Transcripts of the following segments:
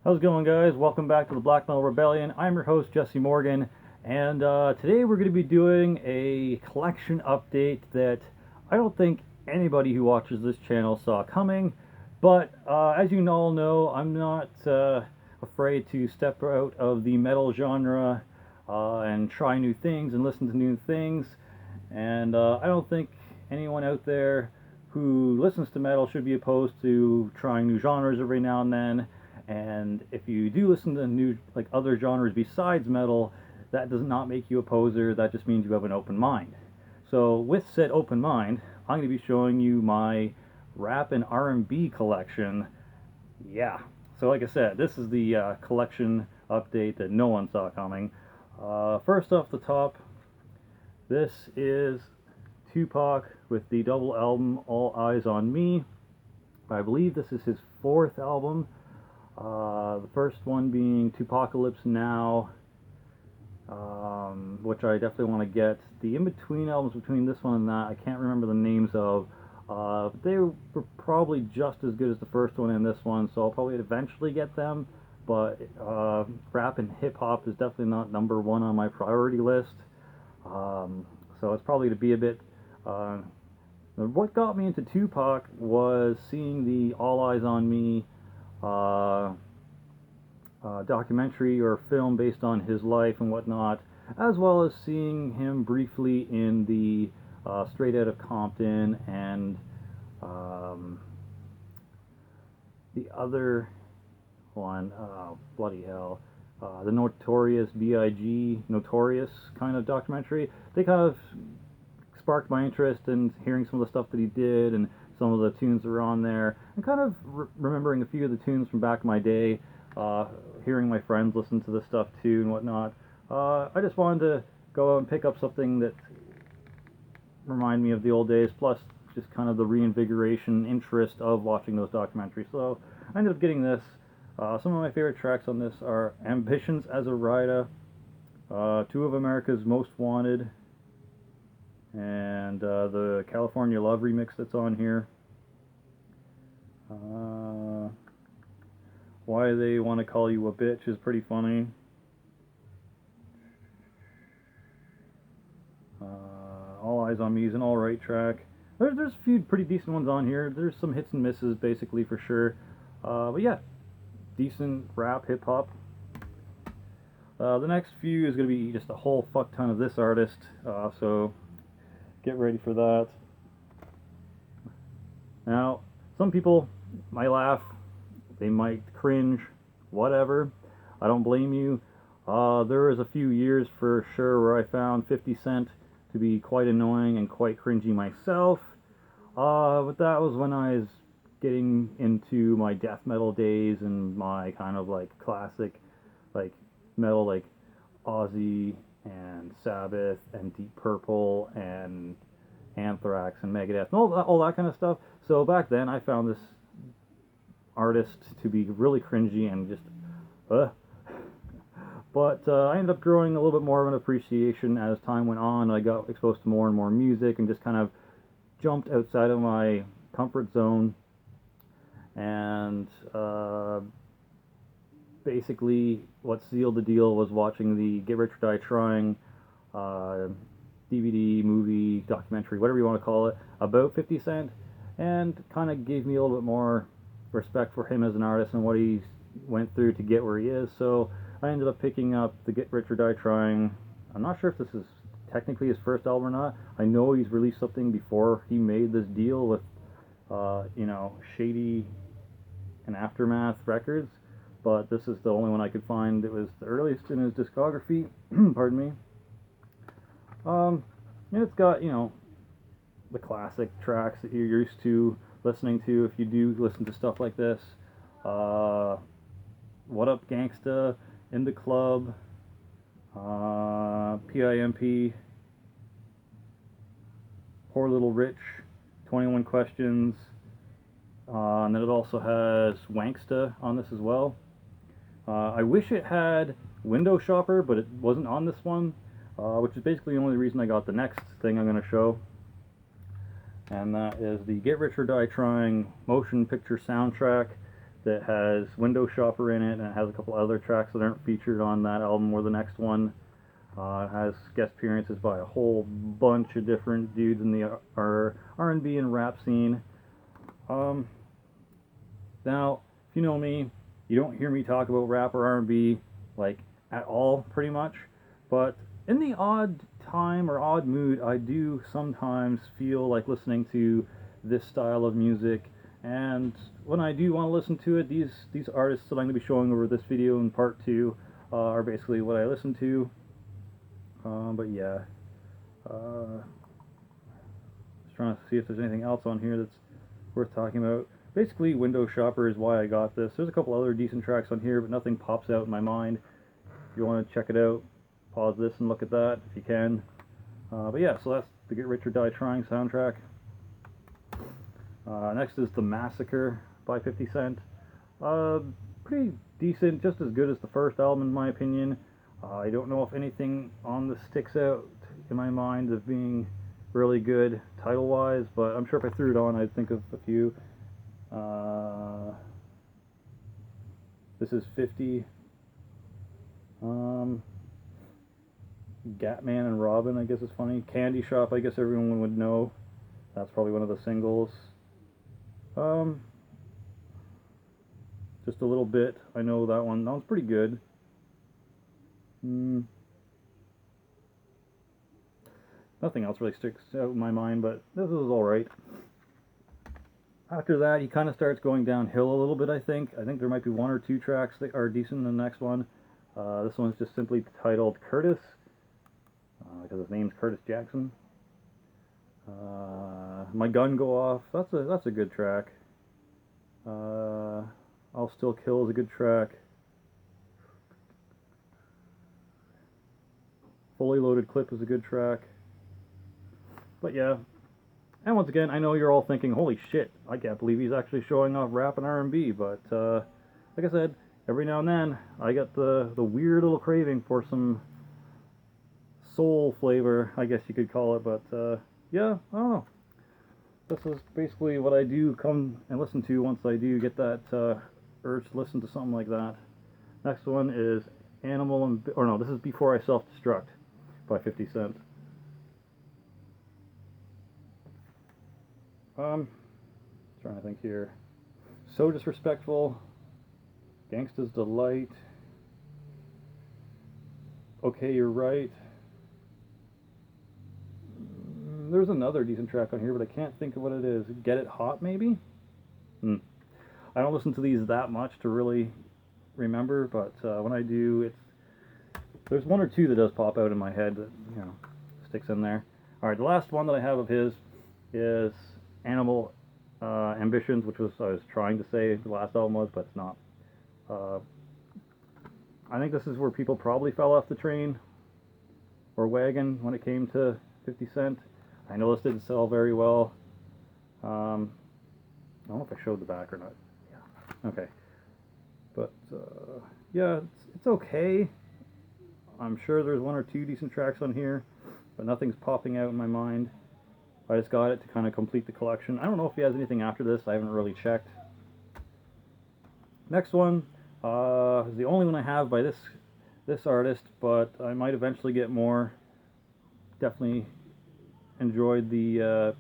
How's it going, guys? Welcome back to the Black Metal Rebellion. I'm your host, Jesse Morgan, and today we're going to be doing a collection update that I don't think anybody who watches this channel saw coming, but as you all know, I'm not afraid to step out of the metal genre and try new things and listen to new things, and I don't think anyone out there who listens to metal should be opposed to trying new genres every now and then. And if you do listen to new, like, other genres besides metal, that does not make you a poser. That just means you have an open mind. So with said open mind, I'm going to be showing you my rap and R&B collection. Yeah. So like I said, this is the collection update that no one saw coming. First off the top, this is Tupac with the double album All Eyes on Me. I believe this is his fourth album. The first one being Tupacalypse Now, which I definitely want to get. The in-between albums between this one and that, I can't remember the names of. They were probably just as good as the first one and this one, so I'll probably eventually get them. But rap and hip-hop is definitely not number one on my priority list. So it's probably to be a bit... what got me into Tupac was seeing the All Eyes on Me documentary or film based on his life and whatnot, as well as seeing him briefly in the Straight Outta Compton and the other one, bloody hell, the Notorious B.I.G. Notorious kind of documentary. They kind of sparked my interest in hearing some of the stuff that he did and some of the tunes that were on there, and kind of remembering a few of the tunes from back in my day, hearing my friends listen to this stuff too and whatnot. I just wanted to go out and pick up something that reminded me of the old days, plus just kind of the reinvigoration interest of watching those documentaries. So I ended up getting this. Some of my favorite tracks on this are Ambitions as a Rider, Two of America's Most Wanted, and the California Love remix that's on here. Why They Want to Call You a Bitch is pretty funny. All Eyes on Me is an alright track. There's a few pretty decent ones on here. There's some hits and misses, basically, for sure. But yeah, decent rap, hip-hop. The next few is going to be just a whole fuck ton of this artist, so get ready for that. Now, some people might laugh, they might cringe, whatever. I don't blame you. There was a few years for sure where I found 50 Cent to be quite annoying and quite cringy myself. But that was when I was getting into my death metal days and my kind of like classic like metal, like Ozzy and Sabbath and Deep Purple and Anthrax and Megadeth and all that kind of stuff. So back then I found this artist to be really cringy and just but I ended up growing a little bit more of an appreciation as time went on. I got exposed to more and more music and just kind of jumped outside of my comfort zone, and basically what sealed the deal was watching the Get Rich or Die Trying DVD, movie, documentary, whatever you want to call it, about 50 Cent, and kind of gave me a little bit more respect for him as an artist and what he went through to get where he is. So I ended up picking up the Get Rich or Die Trying. I'm not sure if this is technically his first album or not. I know he's released something before he made this deal with, Shady and Aftermath Records, but this is the only one I could find that was the earliest in his discography. Pardon me. It's got, the classic tracks that you're used to listening to if you do listen to stuff like this. What Up Gangsta, In the Club, PIMP, Poor Little Rich, 21 Questions, and then it also has Wanksta on this as well. I wish it had Window Shopper, but it wasn't on this one, which is basically the only reason I got the next thing I'm going to show. And that is the Get Rich or Die Trying motion picture soundtrack. that has Window Shopper in it, and it has a couple other tracks that aren't featured on that album or the next one. It has guest appearances by a whole bunch of different dudes in the R&B and rap scene. Now, if you know me, you don't hear me talk about rap or R&B like at all, pretty much. But in the odd time or odd mood, I do sometimes feel like listening to this style of music. And when I do want to listen to it, these artists that I'm going to be showing over this video in part 2 are basically what I listen to. But yeah, just trying to see if there's anything else on here that's worth talking about. Basically, Window Shopper is why I got this. There's a couple other decent tracks on here, but nothing pops out in my mind. If you want to check it out, pause this and look at that if you can. But yeah, so that's the Get Rich or Die Trying soundtrack. Next is The Massacre by 50 Cent. Pretty decent, just as good as the first album in my opinion. I don't know if anything on this sticks out in my mind of being really good title-wise, but I'm sure if I threw it on I'd think of a few. This is 50. Gatman and Robin, I guess is funny. Candy Shop, I guess everyone would know. That's probably one of the singles. Just a little bit. I know that one. That one's pretty good. Nothing else really sticks out in my mind, but this is alright. After that, he kind of starts going downhill a little bit, I think. I think there might be one or two tracks that are decent in the next one. This one's just simply titled Curtis, because his name's Curtis Jackson. My Gun Go Off, that's a good track. I'll Still Kill is a good track. Fully Loaded Clip is a good track. But yeah, and once again, I know you're all thinking, holy shit, I can't believe he's actually showing off rap and R&B, but like I said, every now and then I get the weird little craving for some soul flavor, I guess you could call it, but yeah, I don't know. This is basically what I do come and listen to once I do get that urge to listen to something like that. Next one is this is Before I Self-Destruct by 50 Cent. Trying to think here. So Disrespectful, Gangsta's Delight, Okay You're Right. There's another decent track on here, but I can't think of what it is. Get It Hot, maybe? I don't listen to these that much to really remember, but when I do, there's one or two that does pop out in my head that, you know, sticks in there. Alright, the last one that I have of his is Animal Ambitions, which was, I was trying to say the last album was, but it's not. I think this is where people probably fell off the train or wagon when it came to 50 Cent. I know this didn't sell very well. I don't know if I showed the back or not. Yeah. Okay. But yeah, it's okay. I'm sure there's one or two decent tracks on here, but nothing's popping out in my mind. I just got it to kind of complete the collection. I don't know if he has anything after this. I haven't really checked. Next one is the only one I have by this artist, but I might eventually get more. Definitely enjoyed the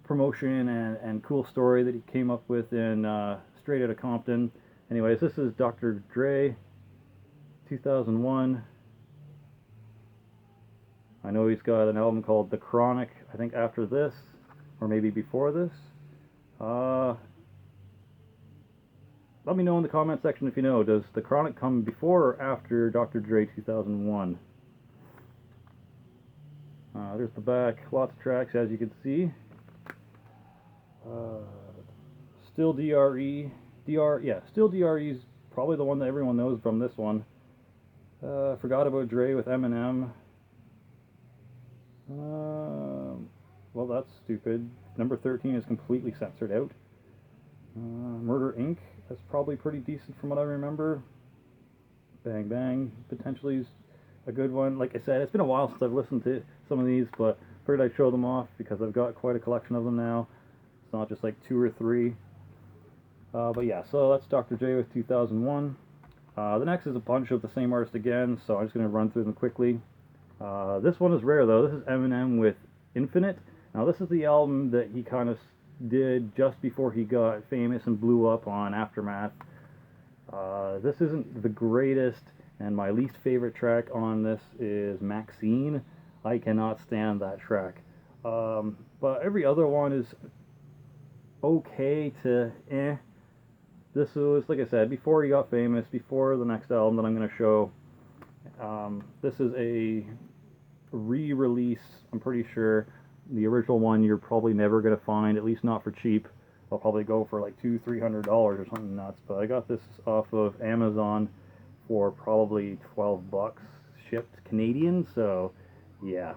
promotion and cool story that he came up with in Straight Outta Compton. Anyways, this is Dr. Dre, 2001. I know he's got an album called The Chronic, I think after this, or maybe before this. Let me know in the comment section if you know. Does The Chronic come before or after Dr. Dre 2001? There's the back. Lots of tracks, as you can see. Still DRE. Still DRE is probably the one that everyone knows from this one. Forgot About Dre with Eminem. Well, that's stupid. Number 13 is completely censored out. Murder Inc. That's probably pretty decent from what I remember. Bang Bang potentially is a good one. Like I said, it's been a while since I've listened to some of these, but figured I'd show them off because I've got quite a collection of them now. It's not just like two or three. But yeah, so that's Dr. J with 2001. The next is a bunch of the same artist again, so I'm just going to run through them quickly. This one is rare though. This is Eminem with Infinite. Now this is the album that he kind of did just before he got famous and blew up on Aftermath. This isn't the greatest, and my least favorite track on this is Maxine. I cannot stand that track. But every other one is okay to eh. This was, like I said, before he got famous, before the next album that I'm going to show. This is a re-release, I'm pretty sure. The original one you're probably never going to find, at least not for cheap. I'll probably go for like $200-300 or something nuts. But I got this off of Amazon for probably $12 shipped Canadian, so yeah.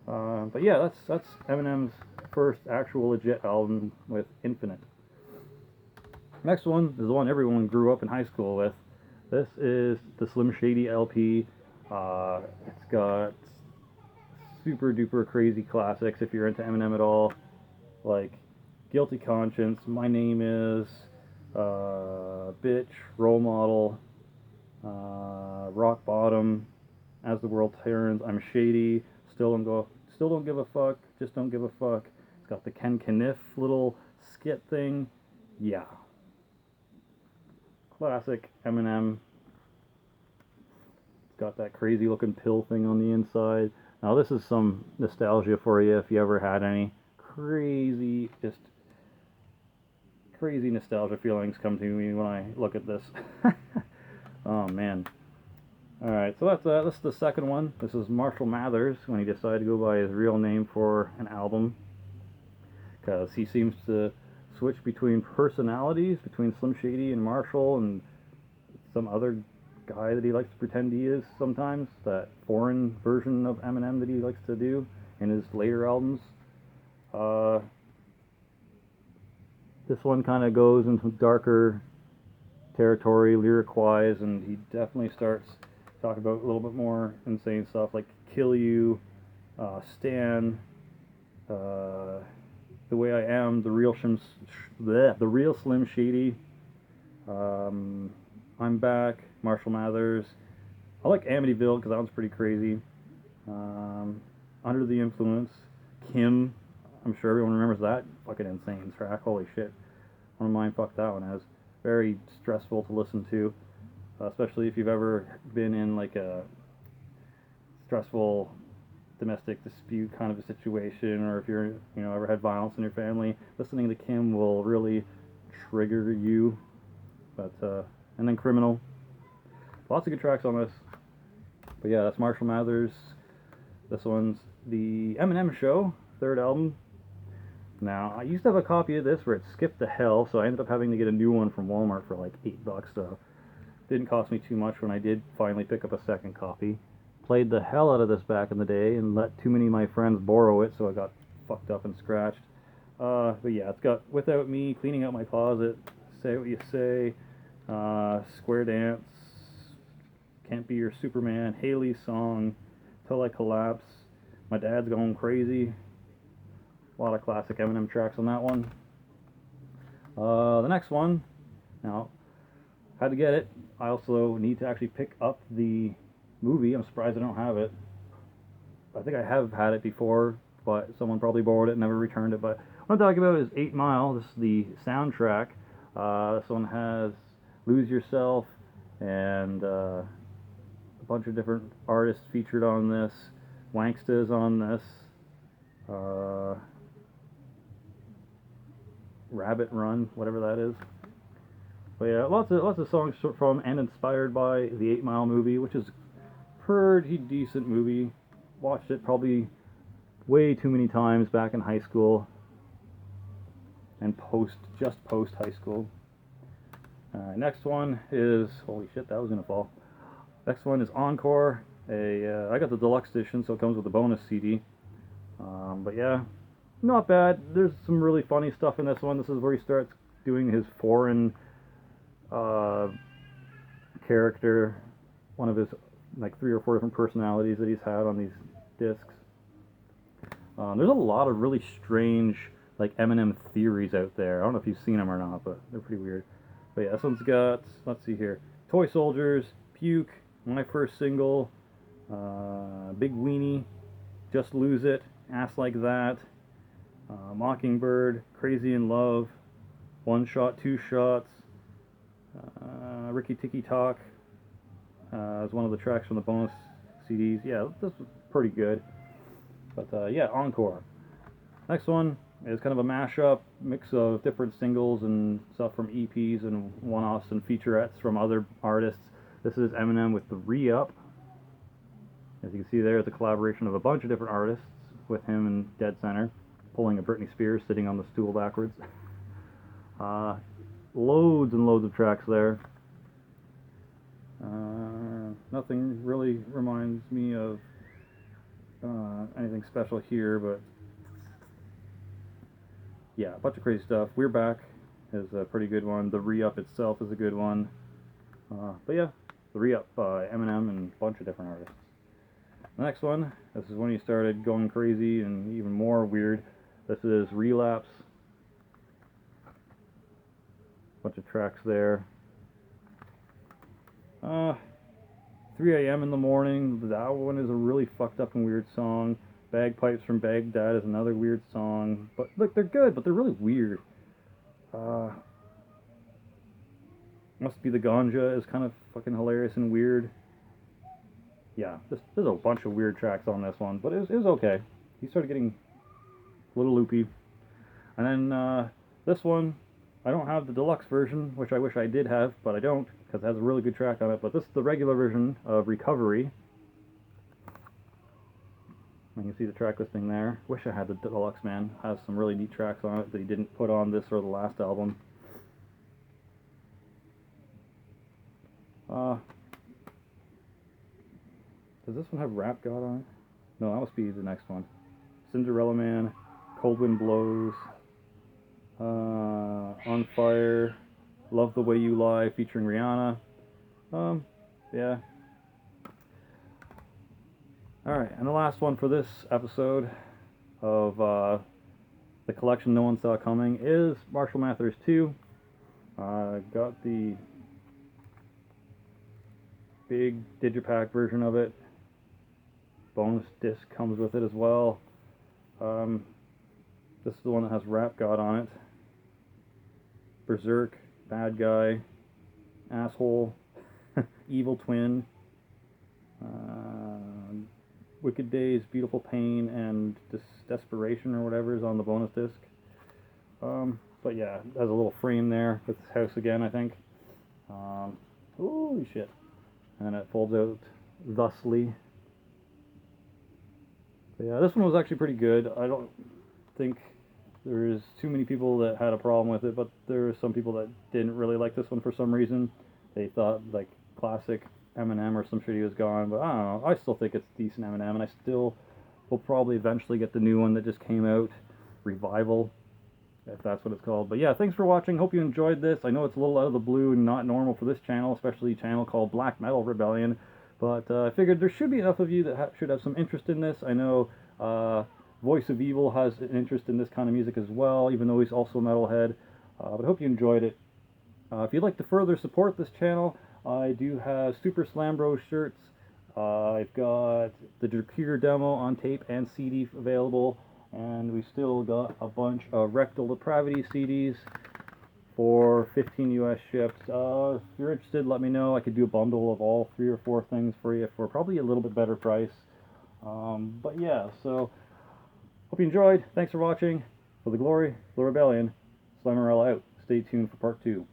But yeah, that's Eminem's first actual legit album with Infinite. Next one is the one everyone grew up in high school with. This is the Slim Shady LP. It's got super duper crazy classics if you're into Eminem at all, like Guilty Conscience, My Name Is, Bitch, Role Model, Rock Bottom, As the World Turns, I'm Shady, Still Don't Give a Fuck, Just Don't Give a Fuck. It's got the Ken Kniff little skit thing. Yeah. Classic Eminem. It's got that crazy looking pill thing on the inside. Now this is some nostalgia for you if you ever had any. Crazy nostalgia feelings come to me when I look at this. Oh man. Alright, so that's the second one. This is Marshall Mathers when he decided to go by his real name for an album. Because he seems to switch between personalities, between Slim Shady and Marshall and some other guy that he likes to pretend he is sometimes, that foreign version of Eminem that he likes to do in his later albums. This one kind of goes into darker territory lyric-wise, and he definitely starts talking about a little bit more insane stuff like Kill You, Stan, The Way I Am, The Real Slim Shady, I'm Back, Marshall Mathers. I like Amityville because that one's pretty crazy. Under the Influence, Kim. I'm sure everyone remembers that fucking insane track. Holy shit. I don't mind fuck that one as. Very stressful to listen to, especially if you've ever been in like a stressful domestic dispute kind of a situation, or if you're, ever had violence in your family. Listening to Kim will really trigger you. But and then Criminal. Lots of good tracks on this. But yeah, that's Marshall Mathers. This one's the Eminem Show, third album. Now, I used to have a copy of this where it skipped to hell, so I ended up having to get a new one from Walmart for like $8, so didn't cost me too much when I did finally pick up a second copy. Played the hell out of this back in the day and let too many of my friends borrow it, so I got fucked up and scratched. But yeah, it's got Without Me, Cleaning Out My Closet, Say What You Say, Square Dance, Can't Be Your Superman, Haley's Song, Till I Collapse, My Dad's Going Crazy. A lot of classic Eminem tracks on that one. The next one, now, had to get it. I also need to actually pick up the movie. I'm surprised I don't have it. I think I have had it before, but someone probably borrowed it and never returned it. But what I'm talking about is 8 Mile. This is the soundtrack. This one has Lose Yourself and a bunch of different artists featured on this. Wanksta's on this. Rabbit Run, whatever that is. But yeah, lots of songs from and inspired by the 8 Mile movie, which is a pretty decent movie. Watched it probably way too many times back in high school and post high school. Next one is, holy shit, that was gonna fall. Next one is Encore. I got the deluxe edition, so it comes with a bonus CD. But yeah, not bad. There's some really funny stuff in this one. This is where he starts doing his foreign character, one of his like 3 or 4 different personalities that he's had on these discs. There's a lot of really strange like Eminem theories out there. I don't know if you've seen them or not, but they're pretty weird. But yeah, this one's got, let's see here, Toy Soldiers, Puke, My First Single, Big Weenie, Just Lose It, Ass Like That, Mockingbird, Crazy in Love, One Shot, Two Shots, Ricky Tiki Talk is one of the tracks from the bonus CDs. Yeah, this was pretty good. But yeah, Encore. Next one is kind of a mashup, mix of different singles and stuff from EPs and one-offs and featurettes from other artists. This is Eminem with the Re-Up. As you can see there, it's a collaboration of a bunch of different artists with him in dead center, pulling a Britney Spears sitting on the stool backwards. Loads and loads of tracks there. Nothing really reminds me of anything special here, but yeah, a bunch of crazy stuff. We're Back is a pretty good one. The Re-Up itself is a good one. But yeah, the Re-Up by Eminem and a bunch of different artists. The next one, this is when he started going crazy and even more weird. This is Relapse. Bunch of tracks there. 3 a.m. in the morning, that one is a really fucked up and weird song. Bagpipes from Baghdad is another weird song. But look, they're good, but they're really weird. Must Be the Ganja is kind of fucking hilarious and weird. Yeah, there's a bunch of weird tracks on this one, but it was okay. He started getting a little loopy. And then this one, I don't have the deluxe version, which I wish I did have, but I don't, because it has a really good track on it. But this is the regular version of Recovery. You can see the track listing there. Wish I had the deluxe, man. It has some really neat tracks on it that he didn't put on this or the last album. Does this one have Rap God on it? No, that must be the next one. Cinderella Man, Cold Wind Blows, On Fire, Love the Way You Lie featuring Rihanna. Yeah. Alright, and the last one for this episode of the collection no one saw coming is Marshall Mathers 2. Got the big digipack version of it. Bonus disc comes with it as well. This is the one that has Rap God on it. Berserk, Bad Guy, Asshole, Evil Twin, Wicked Days, Beautiful Pain, and Desperation or whatever is on the bonus disc. But yeah, it has a little frame there with his house again, I think. Holy shit. And then it folds out thusly. But yeah, this one was actually pretty good. I don't think there's too many people that had a problem with it, but there are some people that didn't really like this one for some reason. They thought like classic Eminem or some shit he was gone, but I don't know. I still think it's decent Eminem, and I still will probably eventually get the new one that just came out, Revival, if that's what it's called. But yeah, thanks for watching. Hope you enjoyed this. I know it's a little out of the blue and not normal for this channel, especially a channel called Black Metal Rebellion. But I figured there should be enough of you that should have some interest in this. I know Voice of Evil has an interest in this kind of music as well, even though he's also a metalhead. But I hope you enjoyed it. If you'd like to further support this channel, I do have Super Slam Bros shirts. I've got the Dracure demo on tape and CD available, and we still got a bunch of Rectal Depravity CDs for 15 US shipped. If you're interested, let me know. I could do a bundle of all 3 or 4 things for you for probably a little bit better price. But yeah, so hope you enjoyed. Thanks for watching. For the glory, the rebellion, Slammerella out. Stay tuned for part 2.